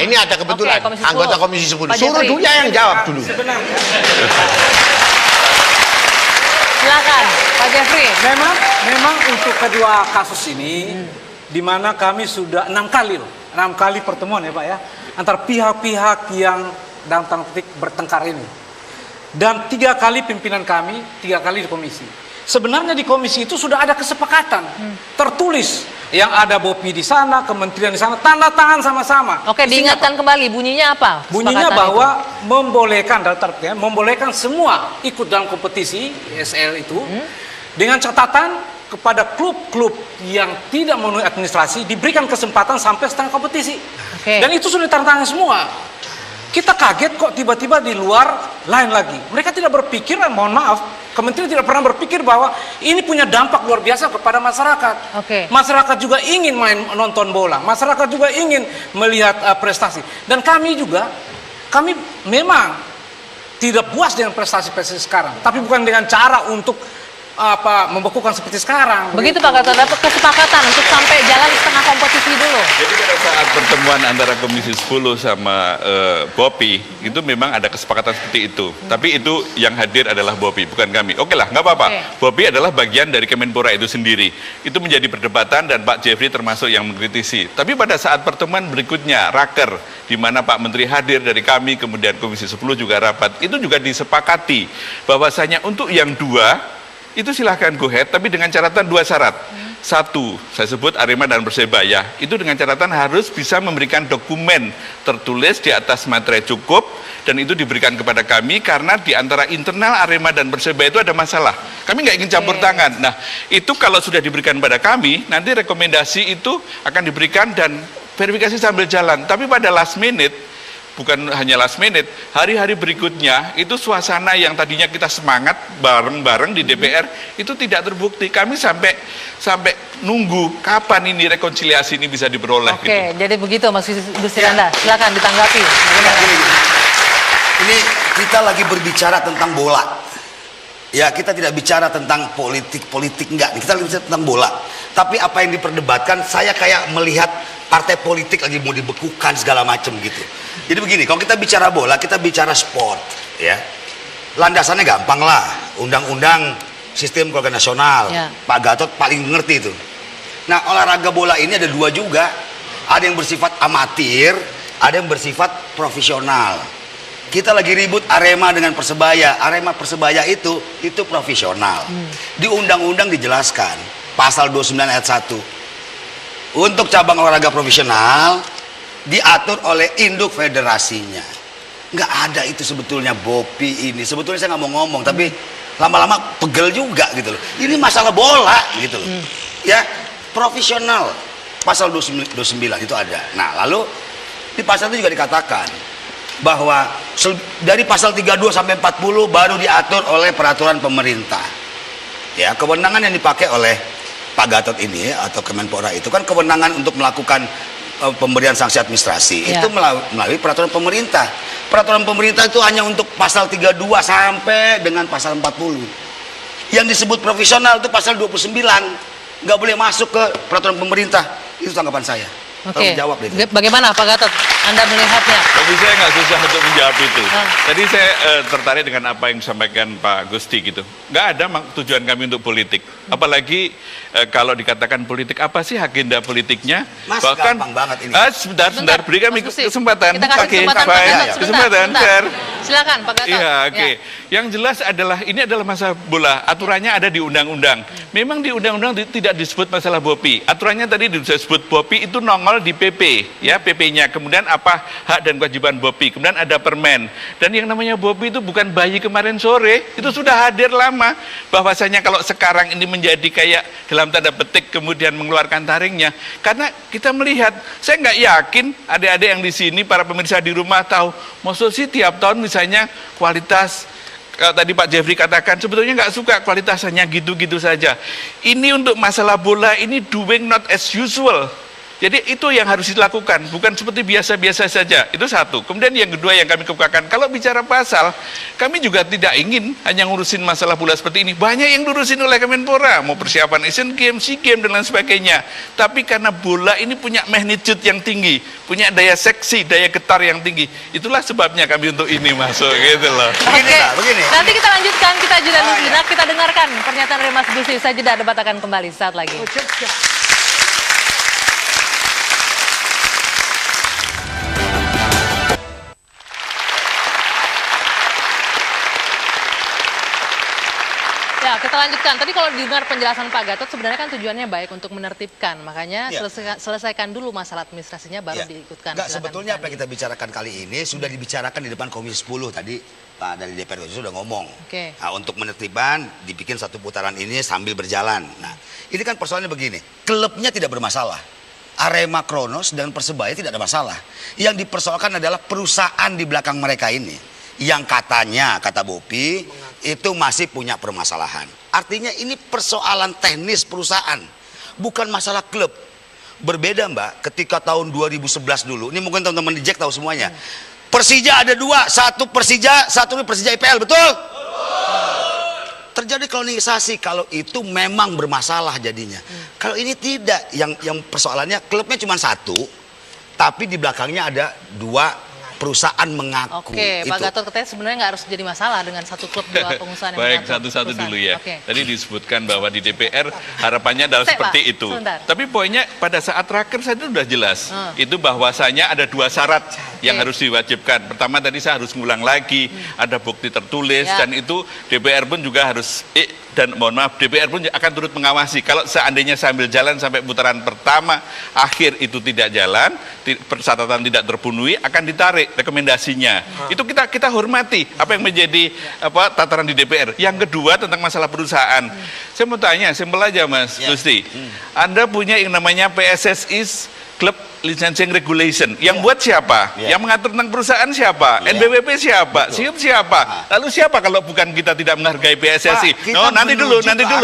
ini ada kebetulan anggota Komisi 10. Pak Suruh Jeffrey. dia yang jawab dulu. Sebenarnya Silakan, Pak Jeffrey. memang untuk kedua kasus ini, di mana kami sudah 6 kali loh, 6 kali pertemuan ya Pak ya, antar pihak-pihak yang dalam tanda petik bertengkar ini. Dan 3 kali pimpinan kami, 3 kali di komisi. Sebenarnya di komisi itu sudah ada kesepakatan tertulis, yang ada BOPI di sana, kementerian di sana, tanda tangan sama-sama. Oke, diingatkan kembali bunyinya apa? Bunyinya kesepakatan bahwa itu? membolehkan, membolehkan semua ikut dalam kompetisi ESL itu dengan catatan kepada klub-klub yang tidak memenuhi administrasi diberikan kesempatan sampai setengah kompetisi. Oke. Dan itu sudah ditandatangani semua. Kita kaget kok tiba-tiba di luar lain lagi. Mereka tidak berpikir, mohon maaf, kementerian tidak pernah berpikir bahwa ini punya dampak luar biasa kepada masyarakat. Oke. Masyarakat juga ingin nonton bola, masyarakat juga ingin melihat prestasi. Dan kami memang tidak puas dengan prestasi-prestasi sekarang, tapi bukan dengan cara untuk membekukan seperti sekarang. Begitu Pak Gatot, dapat kesepakatan untuk sampai jalan setengah kompetisi dulu. Jadi pada saat pertemuan antara Komisi 10 sama BOPI, itu memang ada kesepakatan seperti itu. Tapi itu yang hadir adalah BOPI, bukan kami. Oke lah, nggak apa-apa. BOPI adalah bagian dari Kemenpora itu sendiri. Itu menjadi perdebatan dan Pak Jeffrey termasuk yang mengkritisi. Tapi pada saat pertemuan berikutnya, raker, di mana Pak Menteri hadir dari kami, kemudian Komisi 10 juga rapat, itu juga disepakati bahwasanya untuk yang 2, itu silahkan go ahead, tapi dengan catatan 2 syarat. 1, saya sebut Arema dan Persebaya, itu dengan catatan harus bisa memberikan dokumen tertulis di atas materai cukup, dan itu diberikan kepada kami, karena di antara internal Arema dan Persebaya itu ada masalah. Kami nggak ingin campur tangan. Nah, itu kalau sudah diberikan pada kami, nanti rekomendasi itu akan diberikan dan verifikasi sambil jalan. Tapi pada last minute, bukan hanya last minute, hari-hari berikutnya itu suasana yang tadinya kita semangat bareng-bareng di DPR itu tidak terbukti. Kami sampai nunggu kapan ini rekonsiliasi ini bisa diperoleh. Oke, gitu. jadi begitu Mas Gustiranda. Silakan ditanggapi. Ini kita lagi berbicara tentang bola. Ya, kita tidak bicara tentang politik enggak. Kita bicara tentang bola. Tapi apa yang diperdebatkan, saya kayak melihat partai politik lagi mau dibekukan segala macam gitu. Jadi begini, kalau kita bicara bola, kita bicara sport, ya. Landasannya gampang lah, undang-undang sistem keluarga nasional. Ya. Pak Gatot paling ngerti itu. Nah, olahraga bola ini ada 2 juga. Ada yang bersifat amatir, ada yang bersifat profesional. Kita lagi ribut Arema dengan Persebaya. Arema Persebaya itu profesional. Di undang-undang dijelaskan, pasal 29 ayat 1. Untuk cabang olahraga profesional diatur oleh induk federasinya. Nggak ada itu sebetulnya BOPI ini. Sebetulnya saya nggak mau ngomong, tapi lama-lama pegel juga gitu loh. Ini masalah bola gitu loh. Ya, profesional. Pasal 29 itu ada. Nah, lalu di pasal itu juga dikatakan bahwa dari pasal 32 sampai 40 baru diatur oleh peraturan pemerintah. Ya, kewenangan yang dipakai oleh Pak Gatot ini atau Kemenpora itu kan kewenangan untuk melakukan pemberian sanksi administrasi. Itu melalui peraturan pemerintah. Peraturan pemerintah itu hanya untuk pasal 32 sampai dengan pasal 40. Yang disebut profesional itu pasal 29. Nggak boleh masuk ke peraturan pemerintah. Itu tanggapan saya. Oke. Jawab itu. Bagaimana Pak Gatot? Anda melihatnya? Tapi saya nggak susah untuk menjawab itu. Tadi saya tertarik dengan apa yang disampaikan Pak Gusti gitu. Nggak ada tujuan kami untuk politik. Apalagi kalau dikatakan politik, apa sih agenda politiknya? Mas, Bahkan, gampang banget ini. Sebentar, beri kami Mas Gusti. kesempatan. Kita kasih kesempatan Pak baik. Gatot. Kesempatan, fair. Silakan Pak Gatot. Iya, oke. Yang jelas adalah ini adalah masalah bola. Aturannya ada di undang-undang. Memang di undang-undang tidak disebut masalah BOPI. Aturannya tadi disebut BOPI itu nongol di PP, ya PP-nya. Kemudian apa hak dan kewajiban BOPI. Kemudian ada permen. Dan yang namanya BOPI itu bukan bayi kemarin sore. Itu sudah hadir lama. Bahwasanya kalau sekarang ini menjadi kayak dalam tanda petik kemudian mengeluarkan taringnya. Karena kita melihat, saya nggak yakin adik-adik yang di sini, para pemirsa di rumah tahu. Maksud sih tiap tahun misalnya kualitas, kalau tadi Pak Jeffrey katakan sebetulnya nggak suka kualitasnya gitu-gitu saja. Ini untuk masalah bola ini doing not as usual. Jadi itu yang harus dilakukan, bukan seperti biasa-biasa saja. Itu satu. Kemudian yang kedua yang kami kemukakan, kalau bicara pasal, kami juga tidak ingin hanya ngurusin masalah bola seperti ini. Banyak yang diurusin oleh Kemenpora, mau persiapan Asian Games, SEA Games, dan lain sebagainya. Tapi karena bola ini punya magnitude yang tinggi, punya daya seksi, daya getar yang tinggi. Itulah sebabnya kami untuk ini masuk, gitu loh. Begini, Pak, begini. Nanti kita lanjutkan, kita jeda dulu sejenak, kita dengarkan pernyataan dari Mas Gusli. Saya jeda, debat akan kembali saat lagi. Ya, kita lanjutkan. Tadi kalau didengar penjelasan Pak Gatot, sebenarnya kan tujuannya baik untuk menertibkan. Makanya selesaikan dulu masalah administrasinya, baru diikutkan. Enggak, sebetulnya apa yang kita bicarakan kali ini sudah dibicarakan di depan Komisi 10 tadi. Pak dari DPR itu sudah ngomong. Nah, untuk menertibkan, dibikin satu putaran ini sambil berjalan. Nah, ini kan persoalannya begini. Klubnya tidak bermasalah. Arema, Kronos, dan Persebaya tidak ada masalah. Yang dipersoalkan adalah perusahaan di belakang mereka ini. Yang katanya, kata Bopi, itu masih punya permasalahan. Artinya ini persoalan teknis perusahaan, bukan masalah klub. Berbeda Mbak, ketika tahun 2011 dulu, ini mungkin teman-teman di Jack tahu semuanya. Persija ada dua, satu Persija, satu Persija IPL, betul? Terjadi kolonisasi, kalau itu memang bermasalah jadinya. Kalau ini tidak, yang persoalannya klubnya cuma satu, tapi di belakangnya ada dua perusahaan mengaku. Oke, Pak Gatot katanya sebenarnya nggak harus jadi masalah dengan satu klub dua pengusaha yang Baik, satu-satu dulu ya. Tadi disebutkan bahwa di DPR harapannya adalah seperti itu. Tapi poinnya pada saat raker saya itu sudah jelas. Itu bahwasanya ada dua syarat yang harus diwajibkan. Pertama tadi saya harus ngulang lagi, ada bukti tertulis, dan itu DPR pun juga harus dan mohon maaf, DPR pun akan turut mengawasi. Kalau seandainya sambil jalan sampai putaran pertama, akhir itu tidak jalan, persyaratan tidak terpenuhi, akan ditarik rekomendasinya. Itu kita hormati apa yang menjadi tataran di DPR. Yang kedua tentang masalah perusahaan. Saya mau tanya, simpel aja Mas Gusti. Anda punya yang namanya PSSI Club Licensing Regulation. Yang buat siapa? Yang mengatur tentang perusahaan siapa? NBWP siapa? SIUP siapa? Lalu siapa kalau bukan kita tidak menghargai PSSI? Nanti dulu.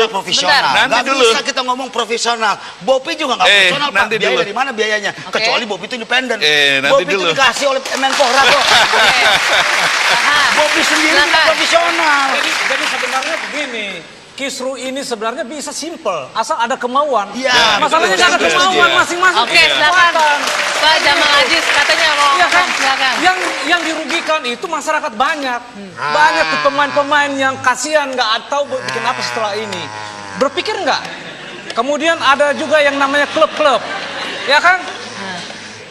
Profesional. Nanti dulu. Bisa kita ngomong profesional. Bopi juga nggak profesional, Pak. Biaya dari mana biayanya? Kecuali Bopi itu independen. Bopi itu dikasih oleh Menpora kok. Bopi sendiri tidak profesional. Jadi sebenarnya begini. Kisru ini sebenarnya bisa simple, asal ada kemauan. Masalahnya nggak ada kemauan masing-masing. Oke, silakan. Pak Jamal Aziz katanya mau silakan. Yang dirugikan itu masyarakat banyak. Banyak tuh pemain-pemain yang kasihan nggak tahu bikin apa setelah ini. Berpikir nggak? Kemudian ada juga yang namanya klub-klub, ya kan?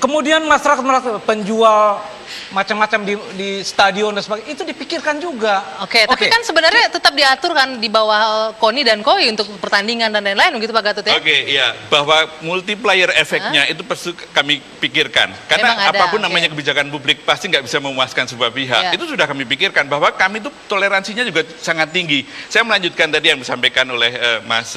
Kemudian masyarakat penjual macam-macam di stadion dan sebagainya, itu dipikirkan juga. Tapi kan sebenarnya tetap diatur kan di bawah KONI dan KOI untuk pertandingan dan lain-lain, begitu Pak Gatot ya? Bahwa multiplier efeknya itu kami pikirkan. Karena apapun namanya kebijakan publik pasti nggak bisa memuaskan sebuah pihak. Itu sudah kami pikirkan bahwa kami itu toleransinya juga sangat tinggi. Saya melanjutkan tadi yang disampaikan oleh Mas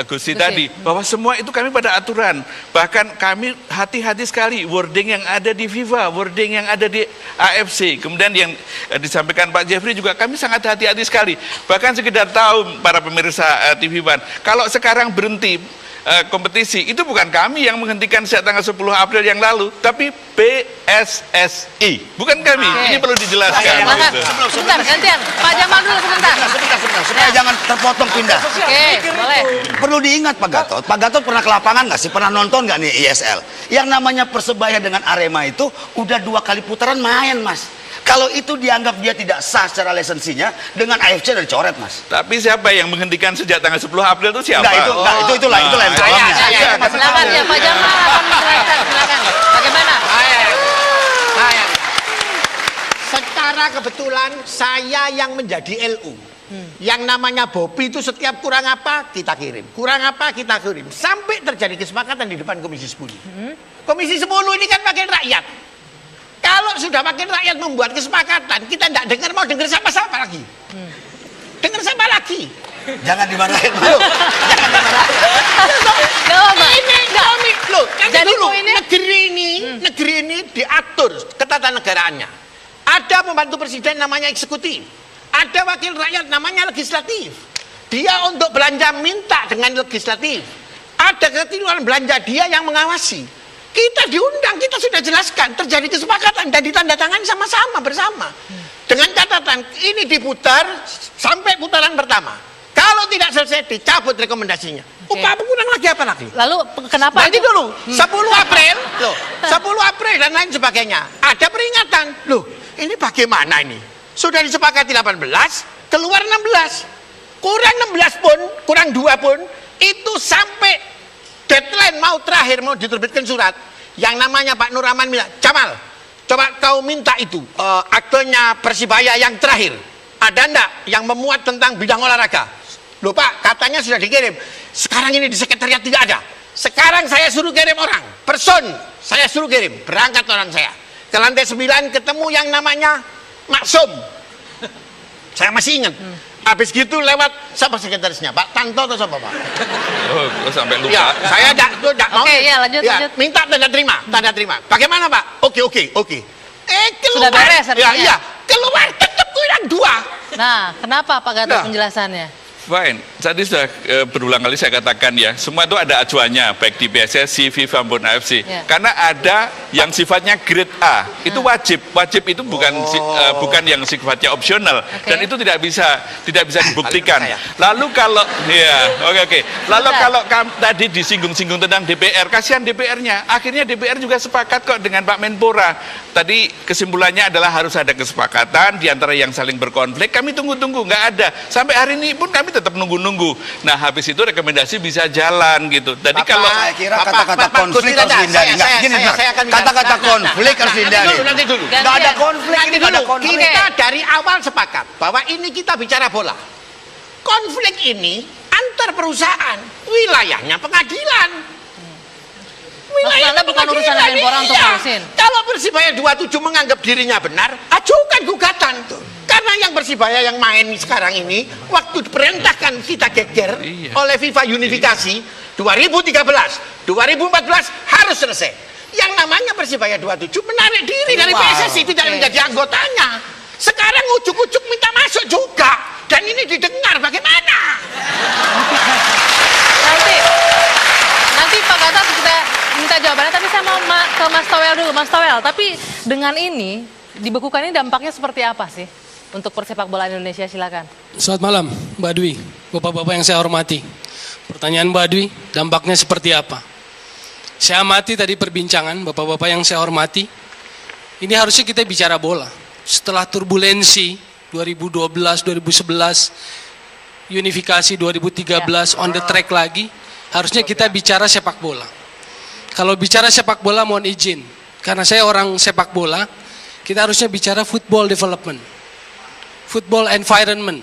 Gusti tadi, bahwa semua itu kami pada aturan. Bahkan kami hati-hati sekali wording yang ada di FIFA, wording yang ada di AFC. Kemudian yang disampaikan Pak Jeffrey juga kami sangat hati-hati sekali. Bahkan sekedar tahu para pemirsa TV One, kalau sekarang berhenti kompetisi, itu bukan kami yang menghentikan sejak tanggal 10 April yang lalu, tapi PSSI, bukan kami. Ini perlu dijelaskan. Sebentar, gantian. Pak Jamal dulu sebentar. Sebentar, supaya jangan terpotong pindah. Boleh. Perlu diingat Pak Gatot. Pak Gatot pernah ke lapangan nggak sih? Pernah nonton nggak nih ISL? Yang namanya Persebaya dengan Arema itu udah 2 kali putaran main, Mas. Kalau itu dianggap dia tidak sah secara lisensinya, dengan AFC udah dicoret, Mas. Tapi siapa yang menghentikan sejak tanggal 10 April itu siapa? Itu lain problemnya. Silakan ya, Pak Jamal akan menjelaskan. Silakan. Bagaimana? Secara kebetulan saya yang menjadi LU. Yang namanya Bopi itu setiap kurang apa kita kirim, kurang apa kita kirim, sampai terjadi kesepakatan di depan Komisi 10. Komisi 10 ini kan wakil rakyat. Kalau sudah wakil rakyat membuat kesepakatan, kita tidak dengar, mau dengar siapa-siapa lagi. Dengar siapa lagi? Jangan dimarahin dulu. Jangan dimarahin. Jadi dulu negeri ini diatur ketatanegaraannya. Ada pembantu presiden namanya eksekutif. Ada wakil rakyat namanya legislatif. Dia untuk belanja minta dengan legislatif. ada kekeliruan belanja dia yang mengawasi. Kita diundang, kita sudah jelaskan, terjadi kesepakatan dan ditandatangani sama-sama bersama. Dengan catatan ini diputar sampai putaran pertama. Kalau tidak selesai dicabut rekomendasinya. Upah kurang lagi apa lagi? Lalu kenapa? Nanti dulu 10 April, loh, 10 April dan lain sebagainya. Ada peringatan. Loh, ini bagaimana ini? Sudah disepakati 18, keluar 16. Kurang 16 pun, kurang 2 pun, itu sampai deadline mau terakhir, mau diterbitkan surat. Yang namanya Pak Nur Rahman bilang, Jamal, coba kau minta itu, aktenya Persibaya yang terakhir. Ada ndak yang memuat tentang bidang olahraga? Loh Pak, katanya sudah dikirim. Sekarang ini di sekretariat tidak ada. Sekarang saya suruh kirim orang, person, saya suruh kirim. Berangkat orang saya. Ke lantai 9 ketemu yang namanya Maksum. Saya masih ingat. Habis gitu lewat siapa sekretarisnya? Pak Tanto atau siapa Pak? Oh, sampai lupa. Ya, saya tidak mau. Oke, ya lanjut. Minta tanda terima. Bagaimana Pak? Oke. Keluar. Sudah beres artinya? Iya. Keluar tetap kurang 2. Nah, kenapa Pak Gatot penjelasannya? Fine, tadi sudah berulang kali saya katakan ya, semua itu ada acuannya, baik di PSSI, FIFA maupun AFC. Ya. Karena ada yang sifatnya grade A, itu wajib itu bukan bukan yang sifatnya opsional, dan itu tidak bisa dibuktikan. Lalu kalau lalu kalau tadi disinggung-singgung tentang DPR, kasihan DPR-nya. Akhirnya DPR juga sepakat kok dengan Pak Menpora. Tadi kesimpulannya adalah harus ada kesepakatan di antara yang saling berkonflik. Kami tunggu-tunggu, nggak ada. Sampai hari ini pun kami tetap nunggu-nunggu. Nah, habis itu rekomendasi bisa jalan gitu. Tadi kalau saya kira kata-kata konflik harus dihindari. Kata-kata konflik harus dihindari. Nanti dulu. Nggak ada konflik, ini nggak ada konflik. Kita dari awal sepakat bahwa ini kita bicara bola. Konflik ini antar perusahaan, wilayahnya pengadilan. Anda bukan urusan Menpora untuk ngurusin. Kalau Persibaya 27 menganggap dirinya benar, ajukan gugatan. Karena yang Persibaya yang main sekarang ini, waktu diperintahkan kita geger oleh FIFA unifikasi 2013, 2014 harus selesai. Yang namanya Persibaya 27 menarik diri dari PSSI, tidak menjadi anggotanya. Sekarang ujuk-ujuk minta masuk juga, dan ini didengar bagaimana? Nanti Pak Gatot kita minta jawabannya, tapi saya mau ke Mas Towel dulu. Mas Towel, tapi dengan ini dibekukan ini dampaknya seperti apa sih untuk persepak bola Indonesia? Silakan. Selamat malam Mbak Dwi, Bapak-bapak yang saya hormati. Pertanyaan Mbak Dwi, dampaknya seperti apa? Saya amati tadi perbincangan Bapak-bapak yang saya hormati. Ini harusnya kita bicara bola. Setelah turbulensi 2012, 2011, unifikasi 2013, on the track lagi, harusnya kita bicara sepak bola. Kalau bicara sepak bola mohon izin, karena saya orang sepak bola, kita harusnya bicara football development, football environment.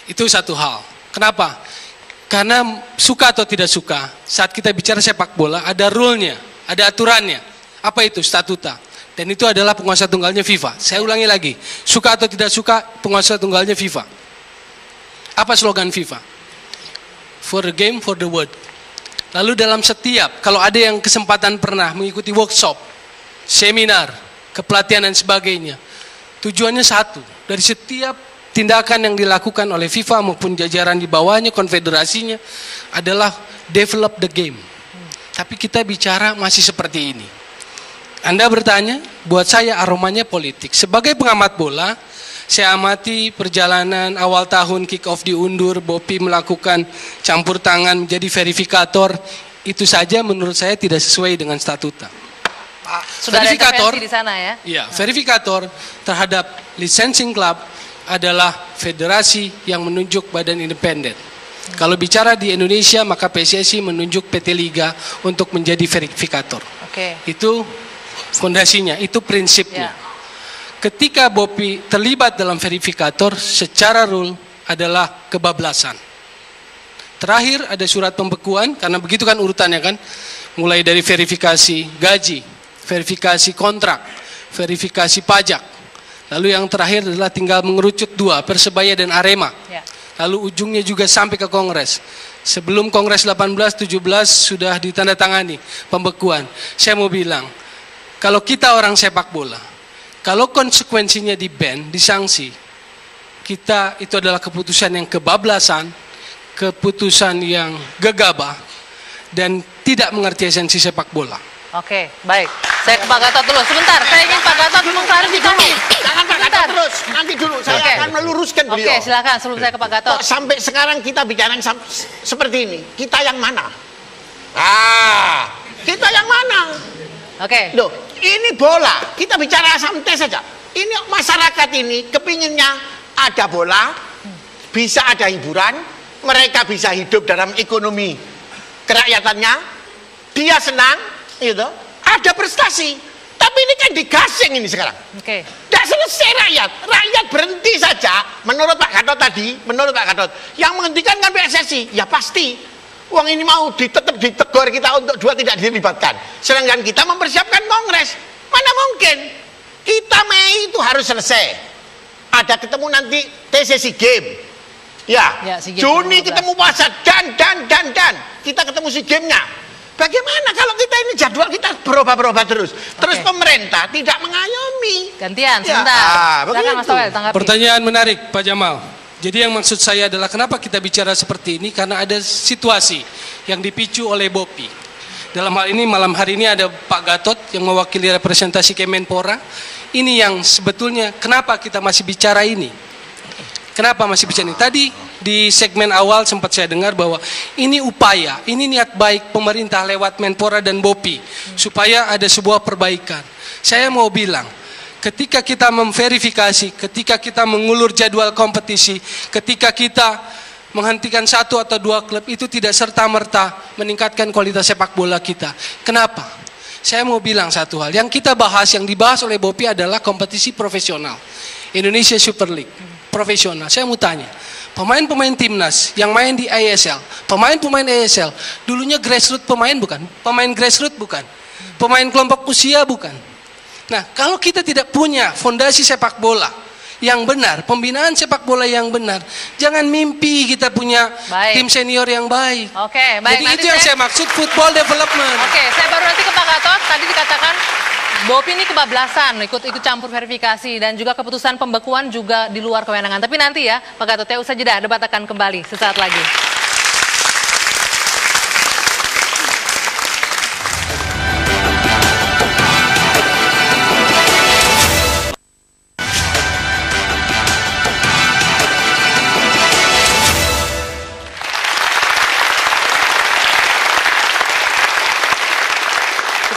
Itu satu hal. Kenapa? Karena suka atau tidak suka, saat kita bicara sepak bola ada rule-nya, ada aturannya. Apa itu? Statuta. Dan itu adalah penguasa tunggalnya FIFA. Saya ulangi lagi, suka atau tidak suka, penguasa tunggalnya FIFA. Apa slogan FIFA? For the game, for the world. Lalu dalam setiap, kalau ada yang kesempatan pernah mengikuti workshop, seminar, kepelatihan dan sebagainya, tujuannya satu, dari setiap tindakan yang dilakukan oleh FIFA maupun jajaran di bawahnya, konfederasinya, adalah develop the game. Tapi kita bicara masih seperti ini. Anda bertanya, buat saya aromanya politik. Sebagai pengamat bola, saya amati perjalanan awal tahun kick off diundur, Bopi melakukan campur tangan menjadi verifikator. Itu saja menurut saya tidak sesuai dengan statuta. Sudah verifikator ada intervensi di sana ya? Iya, verifikator terhadap licensing club adalah federasi yang menunjuk badan independen. Kalau bicara di Indonesia, maka PSSI menunjuk PT Liga untuk menjadi verifikator. Itu fondasinya, itu prinsipnya. Ketika Bopi terlibat dalam verifikator, secara rule adalah kebablasan. Terakhir ada surat pembekuan, karena begitu kan urutannya kan, mulai dari verifikasi gaji, verifikasi kontrak, verifikasi pajak. Lalu yang terakhir adalah tinggal mengerucut dua, Persebaya dan Arema. Lalu ujungnya juga sampai ke Kongres. Sebelum Kongres 18-17 sudah ditandatangani pembekuan. Saya mau bilang, kalau kita orang sepak bola, kalau konsekuensinya di ban, disanksi, kita itu adalah keputusan yang kebablasan, keputusan yang gegabah dan tidak mengerti esensi sepak bola. Oke, baik. Saya ke Pak Gatot dulu. Sebentar, saya ingin Pak Gatot mengklarifikasi. Jangan Pak Gatot terus. Nanti dulu saya akan meluruskan beliau. Oke, silakan sebelum saya ke Pak Gatot. Kok sampai sekarang kita bicara seperti ini? Kita yang mana? Kita yang mana? Oke. Loh, ini bola. Kita bicara santai saja. Ini masyarakat ini kepinginnya ada bola, bisa ada hiburan, mereka bisa hidup dalam ekonomi kerakyatannya, dia senang, gitu. Ada prestasi. Tapi ini kan digasing ini sekarang. Oke. Tidak selesai rakyat. Rakyat berhenti saja. Menurut Pak Gatot tadi, menurut Pak Gatot, yang menghentikan kan PSSI. Ya pasti. Uang ini mau tetap ditegur kita untuk dua tidak dilibatkan. Sedangkan kita mempersiapkan kongres. Mana mungkin? Kita Mei itu harus selesai. Ada ketemu nanti TCC Game. Ya, SEA Games Juni 2015. ketemu puasa dan. Kita ketemu SEA Game-nya. Bagaimana kalau kita ini jadwal kita berubah-berubah terus? Terus pemerintah tidak mengayomi. Gantian, Ya, sebentar. Silakan Mas begitu. Towel, tanggapi. Pertanyaan menarik, Pak Jamal. Jadi yang maksud saya adalah kenapa kita bicara seperti ini? Karena ada situasi yang dipicu oleh Bopi. Dalam hal ini malam hari ini ada Pak Gatot yang mewakili representasi Kemenpora. Ini yang sebetulnya kenapa kita masih bicara ini? Kenapa masih bicara ini? Tadi di segmen awal sempat saya dengar bahwa ini upaya, ini niat baik pemerintah lewat Menpora dan Bopi supaya ada sebuah perbaikan. Saya mau bilang, ketika kita memverifikasi, ketika kita mengulur jadwal kompetisi, ketika kita menghentikan satu atau dua klub, itu tidak serta-merta meningkatkan kualitas sepak bola kita. Kenapa? Saya mau bilang satu hal, yang kita bahas, yang dibahas oleh Bopi adalah kompetisi profesional. Indonesia Super League, profesional. Saya mau tanya, pemain-pemain timnas yang main di ISL, pemain-pemain ISL, dulunya grassroots pemain bukan? Pemain grassroots bukan? Pemain kelompok usia bukan? Nah, kalau kita tidak punya fondasi sepak bola yang benar, pembinaan sepak bola yang benar, jangan mimpi kita punya tim senior yang baik. Oke, baik. Jadi Nanti itu yang saya maksud football development. Oke, saya baru nanti ke Pak Gatot. Tadi dikatakan Bopi ini kebablasan, ikut campur verifikasi dan juga keputusan pembekuan juga di luar kewenangan. Tapi nanti ya, Pak Gatot, ya usai jeda, debat akan kembali sesaat lagi.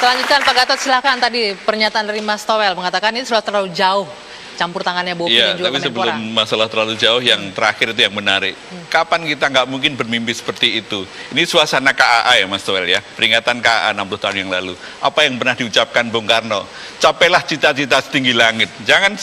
Kita lanjutkan Pak Gatot, silakan. Tadi pernyataan dari Mas Towel mengatakan ini sudah terlalu jauh campur tangannya Bopi dan Iya, juga tapi Kemenpora. sebelum masalah terlalu jauh, yang terakhir itu yang menarik. Kapan kita nggak mungkin bermimpi seperti itu? Ini suasana KAA ya Mas Towel ya, peringatan KAA 60 tahun yang lalu. Apa yang pernah diucapkan Bung Karno? Capailah cita-cita setinggi langit. Jangan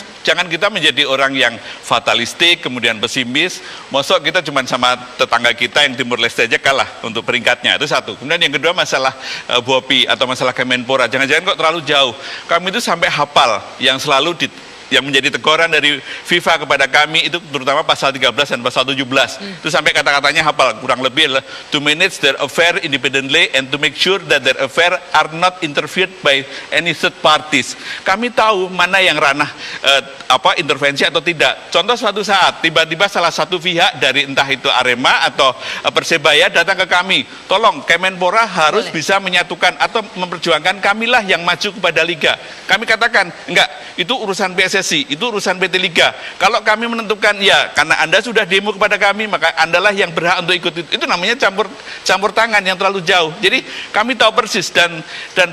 kita menjadi orang yang fatalistik, kemudian pesimis. Mosok kita cuma sama tetangga kita yang Timur Leste aja kalah untuk peringkatnya. Itu satu. Kemudian yang kedua masalah Bopi atau masalah Kemenpora. Jangan-jangan kok terlalu jauh. Kami itu sampai hafal yang selalu yang menjadi teguran dari FIFA kepada kami itu terutama pasal 13 dan pasal 17 itu sampai kata-katanya hafal, kurang lebih adalah to manage their affair independently and to make sure that their affair are not interfered by any third parties. Kami tahu mana yang ranah intervensi atau tidak. Contoh suatu saat tiba-tiba salah satu pihak dari entah itu Arema atau Persebaya datang ke kami, tolong Kemenpora harus bisa menyatukan atau memperjuangkan kamilah yang maju kepada liga. Kami katakan enggak, itu urusan PSSI, itu urusan PT Liga. Kalau kami menentukan ya karena Anda sudah demo kepada kami, maka Andalah yang berhak untuk ikut itu. Itu namanya campur tangan yang terlalu jauh. Jadi kami tahu persis dan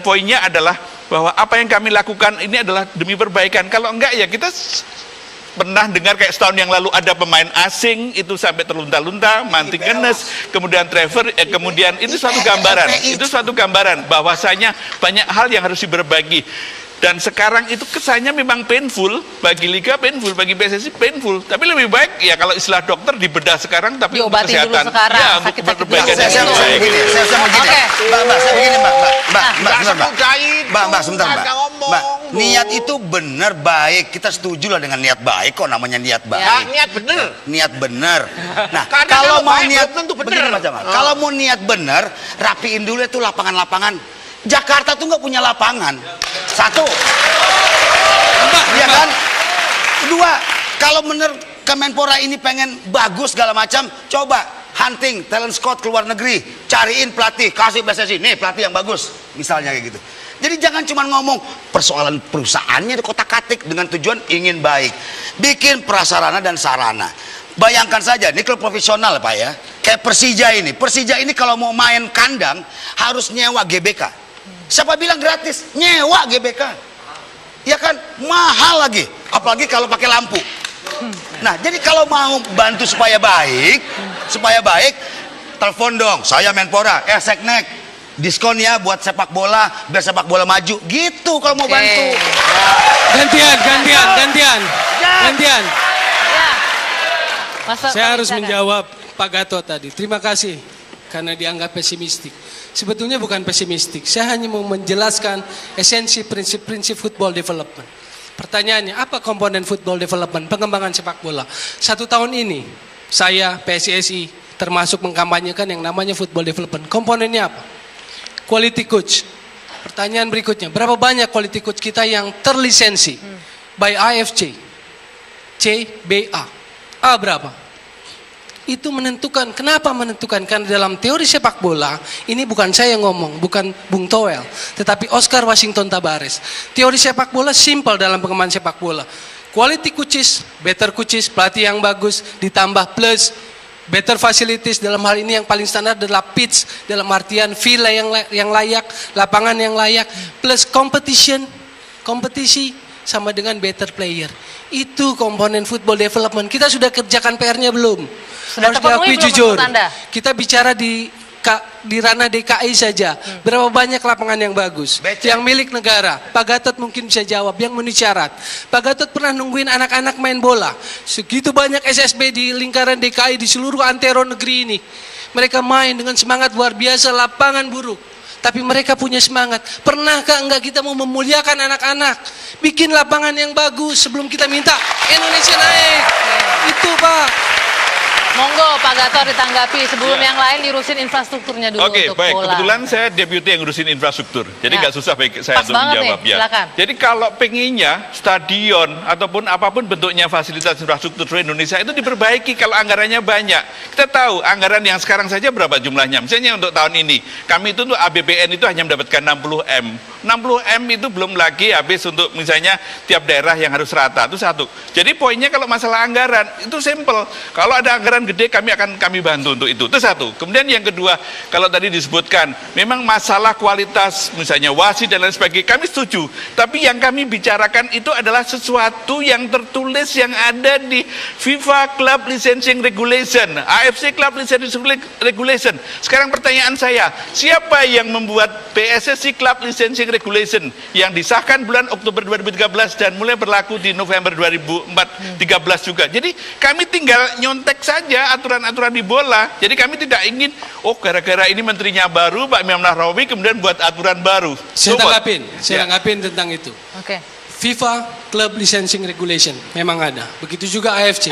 poinnya adalah bahwa apa yang kami lakukan ini adalah demi perbaikan. Kalau enggak ya kita pernah dengar kayak setahun yang lalu ada pemain asing itu sampai terlunta-lunta, Mantingenes, kemudian Trevor, kemudian itu suatu gambaran bahwasanya banyak hal yang harus diberbagi. Dan sekarang itu kesannya memang painful, bagi Liga painful, bagi PSSI painful. Tapi lebih baik ya kalau istilah dokter dibedah sekarang, tapi untuk diobati kesehatan. dulu sekarang, Ya, untuk sakit-sakit perbaikan dulu. yang Saya lebih baik. begini, saya begini. Oke. Mbak, saya begini, Mbak, sebentar, Mbak. ngomong, Mbak, Bu. niat itu benar baik. Kita setuju lah dengan niat baik, kok namanya niat baik. Niat bener. Niat bener. Nah, Karena kalau kalau mau baik niat belum tentu bener. begini, Mas Jamal. Kalau mau niat bener, rapiin dulu itu lapangan-lapangan. Jakarta tuh nggak punya lapangan. Satu. Iya kan? Kedua, kalau bener Kemenpora ini pengen bagus segala macam, coba hunting talent scout ke luar negeri, cariin pelatih, kasih PSSI, nih pelatih yang bagus, misalnya kayak gitu. Jadi jangan cuma ngomong persoalan perusahaannya di kotak-katik dengan tujuan ingin baik. Bikin prasarana dan sarana. Bayangkan saja, ini klub profesional Pak ya. Kayak Persija ini. Persija ini kalau mau main kandang harus nyewa GBK. Siapa bilang gratis? Nyewa GBK. Ya kan? Mahal lagi. Apalagi kalau pakai lampu. Nah, jadi kalau mau bantu supaya baik, telepon dong. Saya Menpora, Seknek. Diskon ya buat sepak bola, biar sepak bola maju. Gitu kalau mau bantu. Gantian. Ya. Saya harus menjawab Pak Gatot tadi. Terima kasih karena dianggap pesimistik. Sebetulnya bukan pesimistik. Saya hanya mau menjelaskan esensi prinsip-prinsip football development. Pertanyaannya, apa komponen football development, pengembangan sepak bola? 1 tahun ini, saya, PSSI, termasuk mengkampanyekan yang namanya football development. Komponennya apa? Quality coach. Pertanyaan berikutnya, berapa banyak quality coach kita yang terlisensi by AFC, CBA? A berapa? Itu menentukan. Kenapa menentukan? Karena dalam teori sepak bola, ini bukan saya yang ngomong, bukan Bung Toel, tetapi Oscar Washington Tabares. Teori sepak bola simple dalam pengembangan sepak bola. Quality coaches, better coaches, pelatih yang bagus, ditambah plus better facilities, dalam hal ini yang paling standar adalah pitch, dalam artian villa yang layak, lapangan yang layak, plus kompetisi sama dengan better player. Itu komponen football development. Kita sudah kerjakan PR-nya belum? Sudah Harus diakui belum jujur. Anda? Kita bicara di ranah DKI saja, berapa banyak lapangan yang bagus, yang milik negara? Pak Gatot mungkin bisa jawab, yang memenuhi syarat. Pak Gatot pernah nungguin anak-anak main bola. Segitu banyak SSB di lingkaran DKI di seluruh antero negeri ini. Mereka main dengan semangat luar biasa, lapangan buruk. Tapi mereka punya semangat. Pernahkah enggak kita mau memuliakan anak-anak? Bikin lapangan yang bagus sebelum kita minta Indonesia naik. Itu Pak. Monggo Pak Gatot ditanggapi sebelum yang lain diurusin infrastrukturnya dulu Oke, untuk baik. bola. Kebetulan saya deputi yang ngurusin infrastruktur. Jadi nggak susah bagi saya Pas untuk banget menjawab nih, ya. silakan. Jadi kalau pengennya stadion ataupun apapun bentuknya fasilitas infrastruktur di Indonesia itu diperbaiki kalau anggarannya banyak. Kita tahu anggaran yang sekarang saja berapa jumlahnya. Misalnya untuk tahun ini, kami itu untuk APBN itu hanya mendapatkan 60 M. 60 M itu belum lagi habis untuk misalnya tiap daerah yang harus rata. Itu satu. Jadi poinnya kalau masalah anggaran itu simple. Kalau ada anggaran gede kami bantu untuk itu satu. Kemudian yang kedua, kalau tadi disebutkan memang masalah kualitas misalnya wasit dan lain sebagainya, kami setuju, tapi yang kami bicarakan itu adalah sesuatu yang tertulis yang ada di FIFA Club Licensing Regulation, AFC Club Licensing Regulation. Sekarang pertanyaan saya, siapa yang membuat PSSI Club Licensing Regulation yang disahkan bulan Oktober 2013 dan mulai berlaku di November 2013 juga. Jadi kami tinggal nyontek saja aturan-aturan di bola. Jadi kami tidak ingin, gara-gara ini menterinya baru, Pak Imam Nahrawi, kemudian buat aturan baru. Saya tanggapin tentang itu. Oke. FIFA Club Licensing Regulation memang ada. Begitu juga AFC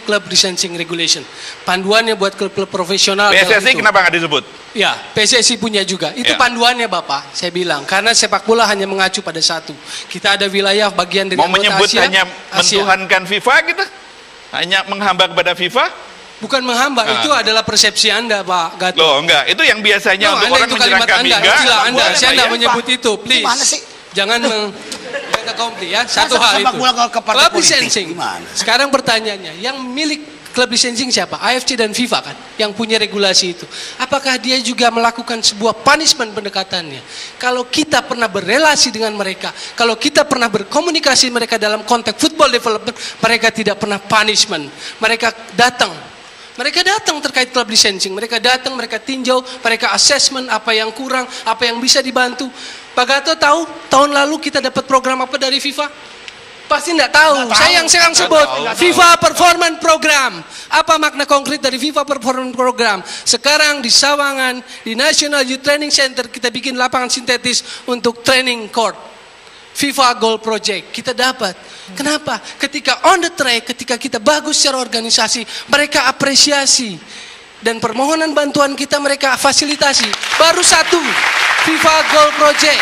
Club Licensing Regulation. Panduannya buat klub-klub profesional. PSSI kenapa nggak disebut? Ya, PSSI punya juga. Itu panduannya Bapak, saya bilang. Karena sepak bola hanya mengacu pada satu. Kita ada wilayah bagian dari mau menyebut Asia, hanya mentuhankan FIFA gitu? Hanya menghamba kepada FIFA? Bukan menghamba, itu adalah persepsi Anda, Pak Gatot. Loh, enggak. Itu yang biasanya untuk orang menyerang kami. Istilah Anda. Boleh, Saya tidak ya? menyebut itu, please. Gimana sih? Jangan komplit ya. Satu hal itu. Club licensing. Sekarang pertanyaannya, yang milik klub licensing siapa? AFC dan FIFA kan, yang punya regulasi itu. Apakah dia juga melakukan sebuah punishment pendekatannya? Kalau kita pernah berrelasi dengan mereka, kalau kita pernah berkomunikasi mereka dalam konteks football development, mereka tidak pernah punishment. Mereka datang terkait klub licensing, mereka datang, mereka tinjau, mereka assessment apa yang kurang, apa yang bisa dibantu. Pak Gatot tahu tahun lalu kita dapat program apa dari FIFA? Pasti enggak tahu. Saya yang sekarang sebut FIFA Performance Program. Apa makna konkret dari FIFA Performance Program? Sekarang di Sawangan, di National Youth Training Center kita bikin lapangan sintetis untuk training court. FIFA Goal Project kita dapat. Kenapa? Ketika on the track, ketika kita bagus secara organisasi, mereka apresiasi. Dan permohonan bantuan kita mereka fasilitasi. Baru satu, FIFA Goal Project.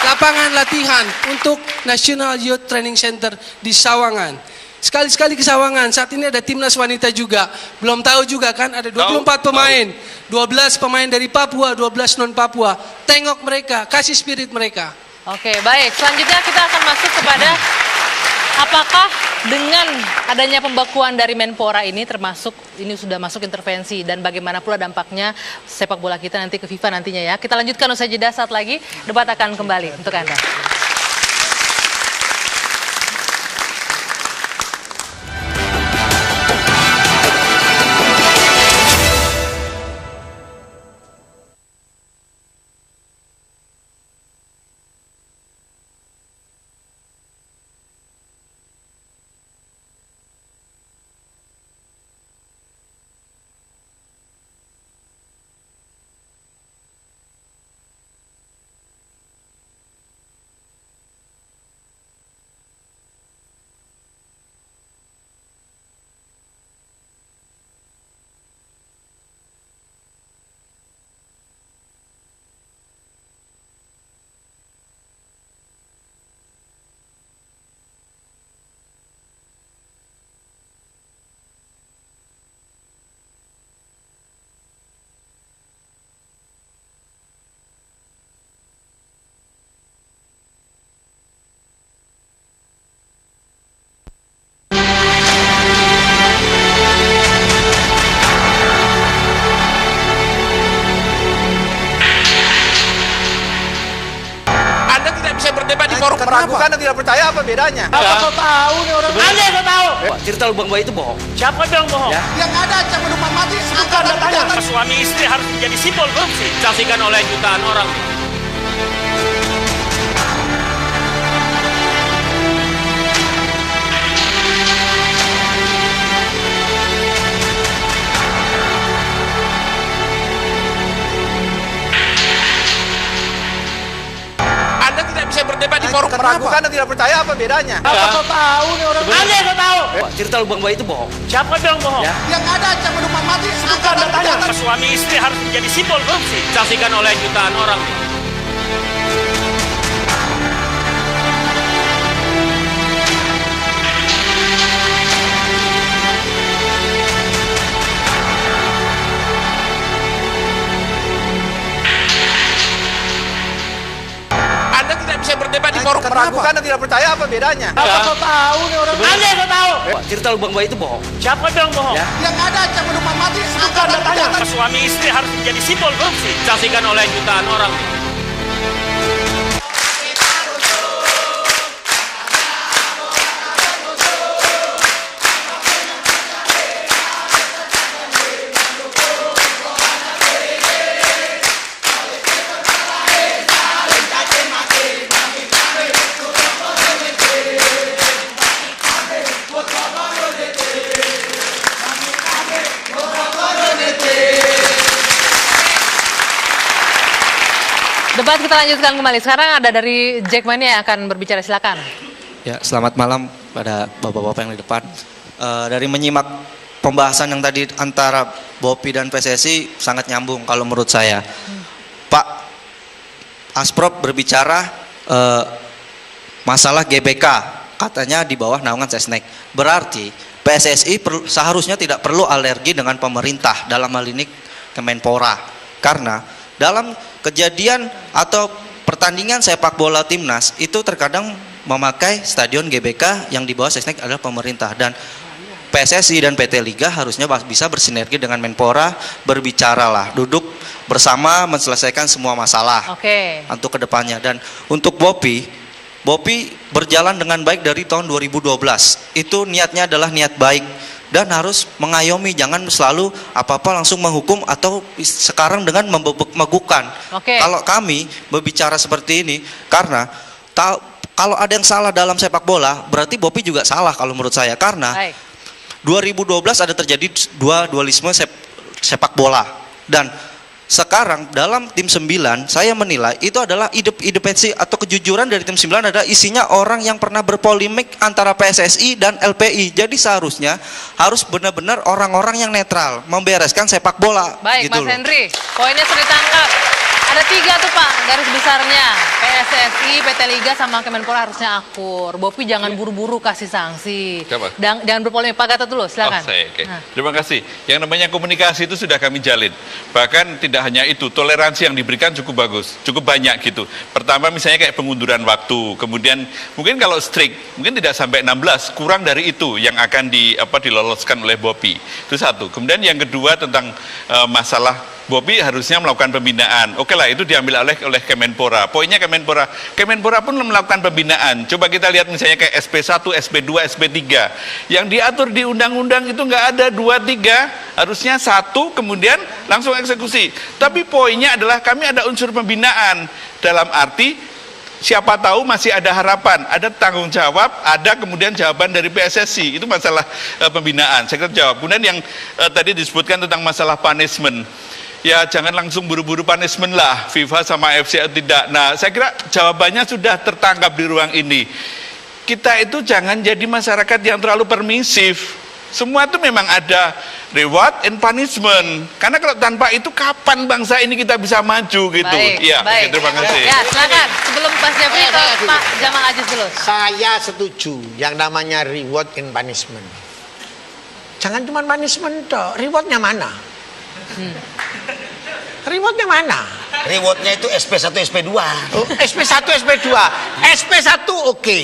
Lapangan latihan untuk National Youth Training Center di Sawangan. Sekali-sekali ke Sawangan. Saat ini ada timnas wanita juga. Belum tahu juga kan, ada 24 pemain. 12 pemain dari Papua, 12 non Papua. Tengok mereka, kasih spirit mereka. Oke, baik. Selanjutnya kita akan masuk kepada apakah dengan adanya pembekuan dari Menpora ini termasuk ini sudah masuk intervensi dan bagaimana pula dampaknya sepak bola kita nanti ke FIFA nantinya ya. Kita lanjutkan usai jeda, saat lagi debat akan kembali untuk Anda. Meragukan dan tidak percaya apa bedanya? Apa kau tahu nih orang? Anda yang tahu. Cerita lubang buaya itu bohong. Siapa bilang bohong? Yang ada ancaman hukuman mati. Bukan datanya. Suami istri harus menjadi simbol korupsi. Saksikan oleh jutaan orang. Saya berdebat di forum meragukan dan tidak percaya apa bedanya? Apa kau tahu nih orang? Anda yang tahu. Cerita lubang buaya itu bohong. Siapa bilang bohong? Yang ada ancaman hukuman mati. Bukan datanya. Suami istri harus menjadi simbol korupsi. Saksikan oleh jutaan orang. Saya berdebat di forum meragukan dan tidak percaya apa bedanya? Apa kau tahu nih orang? Anda yang tahu. Cerita lubang buaya itu bohong. Siapa bilang bohong? Yang ada ancaman hukuman mati. Bukan datanya. Suami istri harus menjadi simbol korupsi. Saksikan oleh jutaan orang. Debat kita lanjutkan kembali. Sekarang ada dari Jackmania yang akan berbicara, silakan. Ya, selamat malam pada bapak-bapak yang di depan. Dari menyimak pembahasan yang tadi antara Bopi dan PSSI sangat nyambung kalau menurut saya. Pak Asprop berbicara masalah GBK, katanya di bawah naungan Sesnek. Berarti PSSI seharusnya tidak perlu alergi dengan pemerintah, dalam hal ini Kemenpora. Karena dalam kejadian atau pertandingan sepak bola timnas itu terkadang memakai stadion GBK yang di bawah Sesnek adalah pemerintah, dan PSSI dan PT Liga harusnya bisa bersinergi dengan Menpora, berbicaralah, duduk bersama menyelesaikan semua masalah untuk kedepannya. Dan untuk Bopi berjalan dengan baik dari tahun 2012, itu niatnya adalah niat baik dan harus mengayomi, jangan selalu apa-apa langsung menghukum atau sekarang dengan membegukan. Kalau kami berbicara seperti ini karena kalau ada yang salah dalam sepak bola, berarti Bopi juga salah kalau menurut saya, karena 2012 ada terjadi dualisme sepak bola, dan sekarang dalam tim 9 saya menilai itu adalah independensi atau kejujuran dari tim 9 adalah isinya orang yang pernah berpolemik antara PSSI dan LPI. Jadi seharusnya harus benar-benar orang-orang yang netral membereskan sepak bola. Baik, gitu Mas Henry, poinnya sudah ditangkap. Ada 3 tuh Pak, garis besarnya. PSSI, PT Liga, sama Kemenpora harusnya akur. Bopi jangan buru-buru kasih sanksi. Siapa? Jangan berpolemik. Pak Gatot dulu, silakan. Oke. Terima kasih. Yang namanya komunikasi itu sudah kami jalin. Bahkan tidak hanya itu, toleransi yang diberikan cukup bagus, cukup banyak gitu. Pertama misalnya kayak pengunduran waktu, kemudian mungkin kalau strict, mungkin tidak sampai 16, kurang dari itu yang akan diloloskan oleh Bopi. Itu satu. Kemudian yang kedua tentang masalah Bopi harusnya melakukan pembinaan. Oke lah, itu diambil oleh Kemenpora. Poinnya Kemenpora pun melakukan pembinaan. Coba kita lihat misalnya kayak SP1, SP2, SP3. Yang diatur di undang-undang itu nggak ada 2, 3. Harusnya 1, kemudian langsung eksekusi. Tapi poinnya adalah kami ada unsur pembinaan. Dalam arti, siapa tahu masih ada harapan, ada tanggung jawab, ada kemudian jawaban dari PSSI. Itu masalah pembinaan. Saya kira jawab. Kemudian yang tadi disebutkan tentang masalah punishment. Ya jangan langsung buru-buru punishment lah, FIFA sama FC tidak. Nah saya kira jawabannya sudah tertangkap di ruang ini. Kita itu jangan jadi masyarakat yang terlalu permisif. Semua itu memang ada reward and punishment. Karena kalau tanpa itu kapan bangsa ini kita bisa maju gitu. Iya, terima kasih. Ya, silakan. Sebelum Pak Jeffrey ke Pak Jamal Aziz dulu. Saya setuju yang namanya reward and punishment. Jangan cuma punishment toh, rewardnya mana? Rewardnya mana? Rewardnya itu SP1, SP2. Oh, SP1, SP2. SP1 oke.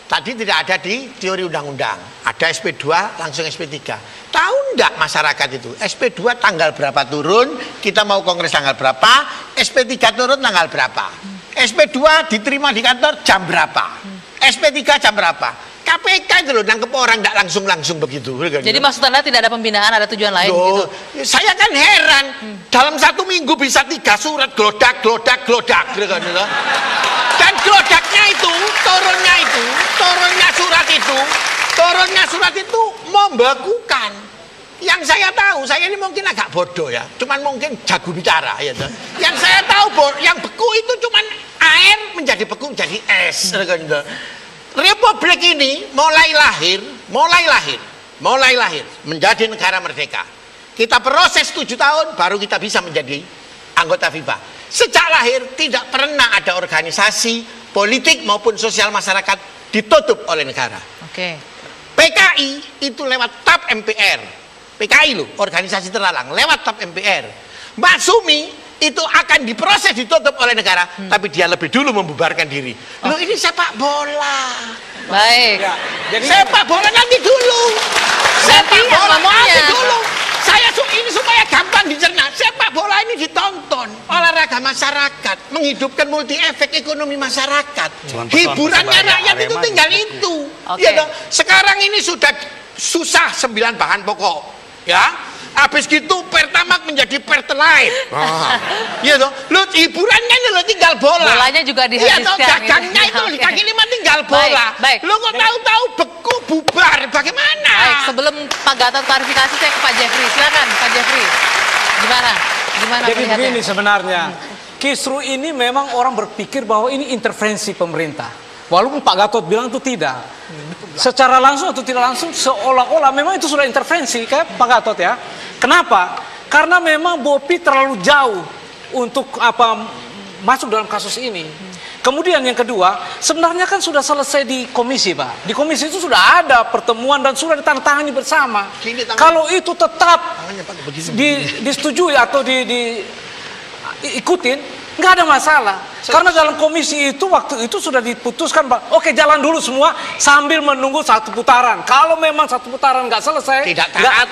Tadi tidak ada di teori undang-undang. Ada SP2, langsung SP3. Tahu enggak masyarakat itu? SP2 tanggal berapa turun, kita mau kongres tanggal berapa, SP3 turun tanggal berapa. SP2 diterima di kantor jam berapa. SP3 jam berapa. KPK itu loh nangkep orang enggak langsung begitu. Jadi maksud Anda tidak ada pembinaan, ada tujuan lain gitu? Saya kan heran. Dalam 1 minggu bisa 3 surat glodak. Dan glodaknya itu, turunnya surat itu membakukan. Yang saya tahu, saya ini mungkin agak bodoh ya, cuman mungkin jago bicara ya. Yang saya tahu, yang beku itu cuman air menjadi beku menjadi es. Republik ini mulai lahir menjadi negara merdeka. Kita proses 7 tahun baru kita bisa menjadi anggota FIFA. Sejak lahir tidak pernah ada organisasi politik maupun sosial masyarakat ditutup oleh negara. Oke. PKI itu lewat TAP MPR. PKI loh, organisasi terlarang, lewat TAP MPR. Mbak Sumi itu akan diproses ditutup oleh negara, tapi dia lebih dulu membubarkan diri. Loh ini sepak bola. Baik. Ya, jadi sepak bola nanti dulu. Sepak bola nanti dulu. Ini supaya gampang dicerna. Sepak bola ini ditonton, olahraga masyarakat, menghidupkan multi efek ekonomi masyarakat. Hiburannya rakyat itu tinggal itu. Ya dong. Sekarang ini sudah susah 9 bahan pokok. Ya. Habis gitu Pertamax menjadi Pertalite. Iya toh. Lu hiburannya lo tinggal bola. Bolanya juga dihabiskan. Iya toh, dagangnya itu di kaki 5 tinggal bola. Baik. Lu kok tahu-tahu beku bubar. Bagaimana? Baik, sebelum Pak Gatot klarifikasi saya ke Pak Jeffrey. Silakan Pak Jeffrey. Gimana Jadi melihatnya? begini sebenarnya. Kisru ini memang orang berpikir bahwa ini intervensi pemerintah. Walaupun Pak Gatot bilang itu tidak. Secara langsung atau tidak langsung seolah-olah memang itu sudah intervensi kayak Pak Gatot ya. Kenapa? Karena memang Bopi terlalu jauh untuk masuk dalam kasus ini. Kemudian yang kedua, sebenarnya kan sudah selesai di komisi Pak. Di komisi itu sudah ada pertemuan dan sudah ditandatangani bersama. Kalau itu tetap disetujui atau diikutin, nggak ada masalah. Karena dalam komisi itu waktu itu sudah diputuskan, oke jalan dulu semua sambil menunggu 1 putaran. Kalau memang 1 putaran nggak selesai,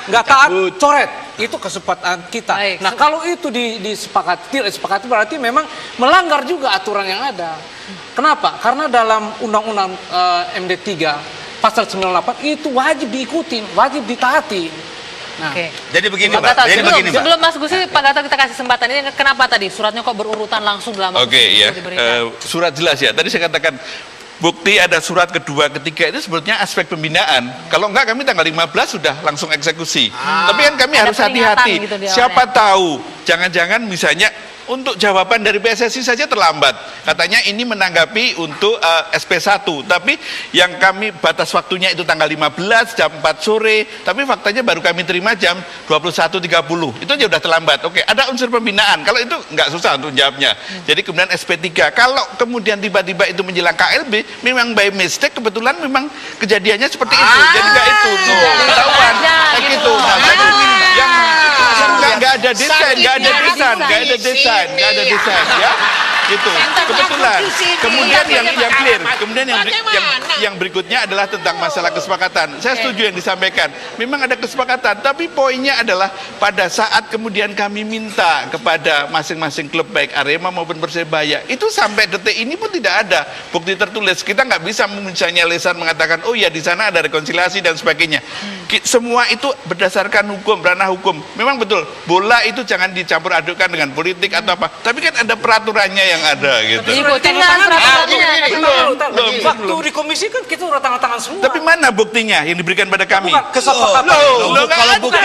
nggak taat, coret. Itu kesepakatan kita. Baik. Nah kalau itu disepakati berarti memang melanggar juga aturan yang ada. Kenapa? Karena dalam Undang-Undang MD3 pasal 98 itu wajib diikuti, wajib ditaati. Nah, jadi begini Pak Gatot, sebelum Mas Gusi, Pak Gatot kita kasih kesempatan ini. Kenapa tadi suratnya kok berurutan langsung dalam surat jelas ya. Tadi saya katakan bukti ada surat kedua, ketiga itu sebetulnya aspek pembinaan. Kalau enggak kami tanggal 15 sudah langsung eksekusi. Tapi kan kami harus hati-hati. Gitu siapa tahu, jangan-jangan misalnya untuk jawaban dari PSSI saja terlambat. Katanya ini menanggapi untuk SP1, tapi yang kami batas waktunya itu tanggal 15 jam 4 sore, tapi faktanya baru kami terima jam 21.30. Itu aja udah terlambat. Oke, ada unsur pembinaan. Kalau itu nggak susah untuk jawabnya. Jadi kemudian SP3. Kalau kemudian tiba-tiba itu menjelang KLB, memang by mistake kebetulan memang kejadiannya seperti itu. Jadi nggak itu, ketahuan kayak gitu. Nah, jadi yang nggak ada desain, nggak ada desain, ya. Itu kebetulan. Kemudian yang clear, kemudian yang berikutnya adalah tentang masalah kesepakatan. Saya setuju yang disampaikan. Memang ada kesepakatan, tapi poinnya adalah pada saat kemudian kami minta kepada masing-masing klub baik Arema maupun Persebaya, itu sampai detik ini pun tidak ada bukti tertulis. Kita nggak bisa misalnya lisan mengatakan, oh ya di sana ada rekonsiliasi dan sebagainya. Semua itu berdasarkan hukum, ranah hukum. Memang betul, bola itu jangan dicampur adukkan dengan politik atau apa. Tapi kan ada peraturannya yang ada gitu. Ikutin nggak peraturannya? Waktu di komisi kan kita udah tangan-tangan semua. Tapi mana buktinya yang diberikan pada kami? Kesepakatan kalau bukti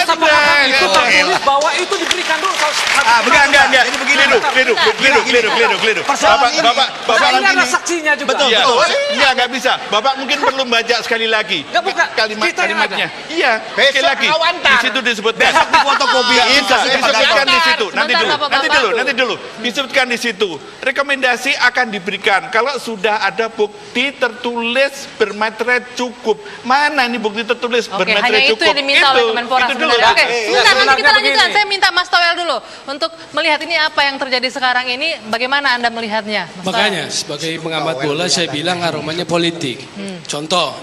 kesepakatan itu tertulis bahwa itu diberikan dulu. Enggak. Ini begini keliru. Bapak ini ada saksinya juga. Betul. Enggak bisa. Bapak mungkin perlu baca sekali lagi kalimatnya. Iya, sekali lagi. Di situ disebutkan. Besok di fotokopi. Disebutkan di situ. Nanti dulu. Disebutkan di situ. Rekomendasi akan diberikan kalau sudah ada bukti tertulis bermaterai cukup. Mana ini bukti tertulis bermaterai cukup? Hanya itu yang diminta oleh Kemenpora sebenarnya. Oke, nanti kita lanjutkan. Saya minta Mas Toel dulu untuk melihat ini apa yang terjadi sekarang ini. Bagaimana Anda melihatnya? Makanya sebagai pengamat bola saya bilang aromanya politik. Contoh,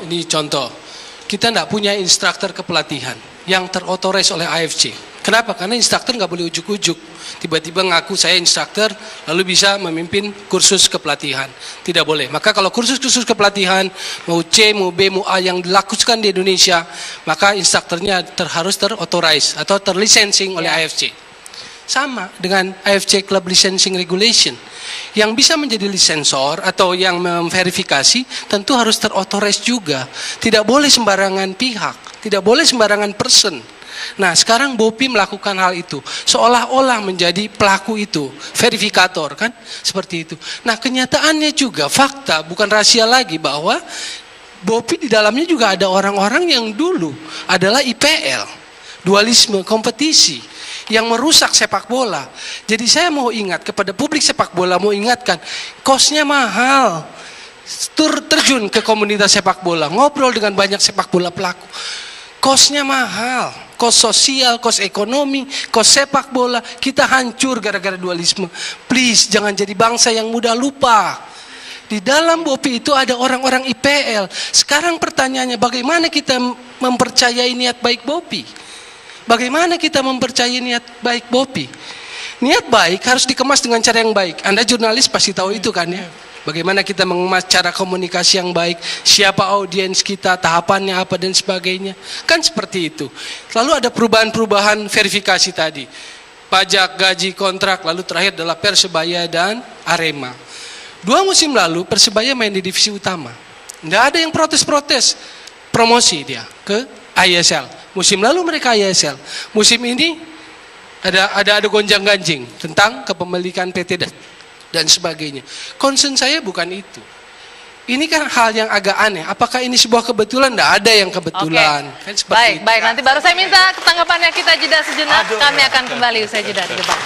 kita tidak punya instruktur kepelatihan yang terotoris oleh AFC. Kenapa? Karena instruktur nggak boleh ujuk-ujuk. Tiba-tiba ngaku saya instruktur, lalu bisa memimpin kursus kepelatihan. Tidak boleh. Maka kalau kursus-kursus kepelatihan, mau C, mau B, mau A yang dilakukan di Indonesia, maka instrukturnya harus terotoris atau terlicensing oleh AFC. Sama dengan AFC Club Licensing Regulation. Yang bisa menjadi lisensor atau yang memverifikasi tentu harus terotoris juga. Tidak boleh sembarangan pihak, tidak boleh sembarangan person. Nah sekarang BOPI melakukan hal itu seolah-olah menjadi pelaku itu, verifikator kan, seperti itu. Nah kenyataannya juga fakta, bukan rahasia lagi bahwa BOPI di dalamnya juga ada orang-orang yang dulu adalah IPL, dualisme kompetisi yang merusak sepak bola. Jadi saya mau ingat kepada publik sepak bola, mau ingatkan kosnya mahal. Terjun ke komunitas sepak bola, ngobrol dengan banyak sepak bola pelaku. Kosnya mahal, kos sosial, kos ekonomi, kos sepak bola, kita hancur gara-gara dualisme. Please, jangan jadi bangsa yang mudah lupa. Di dalam BOPI itu ada orang-orang IPL. Sekarang pertanyaannya, bagaimana kita mempercayai niat baik BOPI? Bagaimana kita mempercayai niat baik BOPI? Niat baik harus dikemas dengan cara yang baik. Anda jurnalis pasti tahu itu kan ya? Bagaimana kita mengemas cara komunikasi yang baik, siapa audiens kita, tahapannya apa dan sebagainya. Kan seperti itu. Lalu ada perubahan-perubahan verifikasi tadi. Pajak, gaji, kontrak, lalu terakhir adalah Persebaya dan Arema. 2 musim lalu Persebaya main di divisi utama. Tidak ada yang protes-protes. Promosi dia ke ISL. Musim lalu mereka ISL. Musim ini ada gonjang-ganjing tentang kepemilikan PT dan sebagainya. Concern saya bukan itu. Ini kan hal yang agak aneh. Apakah ini sebuah kebetulan? Tidak ada yang kebetulan. Kan seperti baik. Nanti baru saya minta tanggapannya, kita jeda sejenak. Kami akan kembali usai jeda di depan.